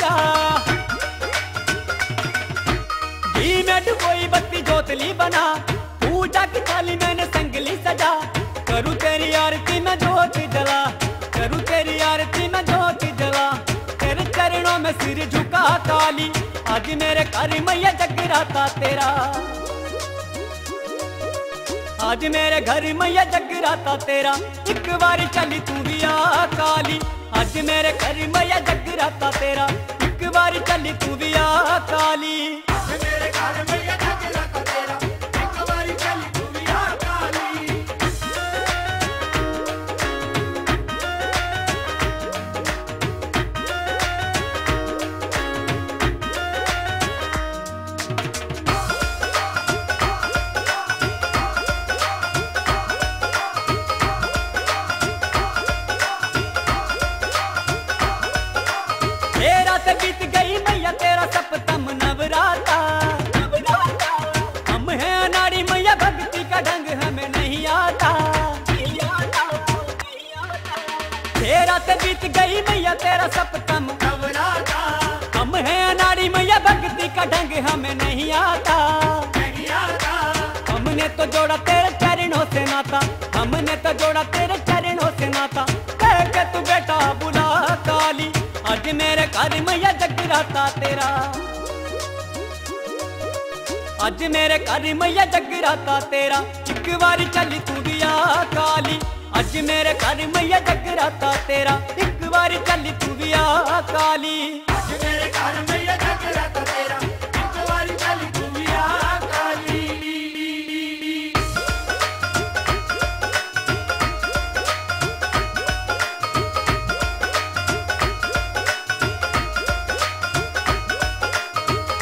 जा। घी में डुबोई बत्ती जोतली बना, पूजा की थाली मैंने संगली सजा। करूँ तेरी आरती में जोत जला, करूँ तेरी आरती में जोत जला। तेरे चरणों में सिर झुका काली, आज मेरे घर मैया जगराता तेरा। आज मेरे घर मैया जगराता तेरा, एक बारी चली तू भी आ काली। आज मेरे घर मैया जगराता तेरा, एक बारी चली तू भी आ काली। मेरे घर मैया जगराता तेरा, एक बारी चली तू भी आ काली। रात बीत गई मैया तेरा सप्तम नवराता। हम हैं अनाड़ी मैया, भक्ति का ढंग हमें नहीं आता। रात बीत गई मैया तेरा सप्तम नवराता। हम हैं अनाड़ी मैया, भक्ति का ढंग हमें नहीं आता। हमने तो जोड़ा तेरे चरणों से नाता, हमने तो जोड़ा तेरे चरणों से नाता। कह के तू बेटा बुला काली, आज मेरे घर मैया जगराता तेरा। आज मेरे घर मैया जगराता तेरा, एक बारी चली तू भी आ काली। आज मेरे घर मैया जगराता तेरा, एक बारी चली तू भी आ काली। आज मेरे घर मैया जगराता तेरा, एक बारी चली तू भी आ काली।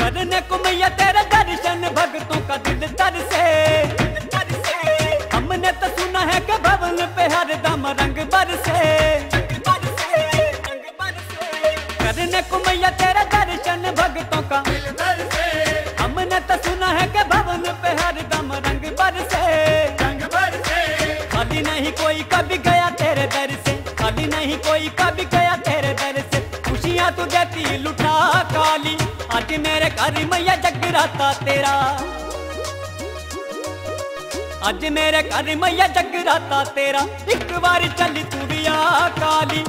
करने को मैया तेरे दर्शन भक्तों का दिल तर से। हमने तो सुना है कि भवन पे हरदम रंग बरसे। करने को मैया तेरे दर्शन भक्तों का दिल बरसे, हमने तो सुना है कि भवन पे हरदम रंग बरसे। रंग बरसे। खाली नहीं कोई कभी गया तेरे दर से, खाली नहीं कोई कभी गया तेरे दर से। खुशियाँ तू देती लुटा काली, आज मेरे घर मैया जगराता तेरा। आज मेरे घर मैया जगराता तेरा, एक बारी चली तू भी आ काली।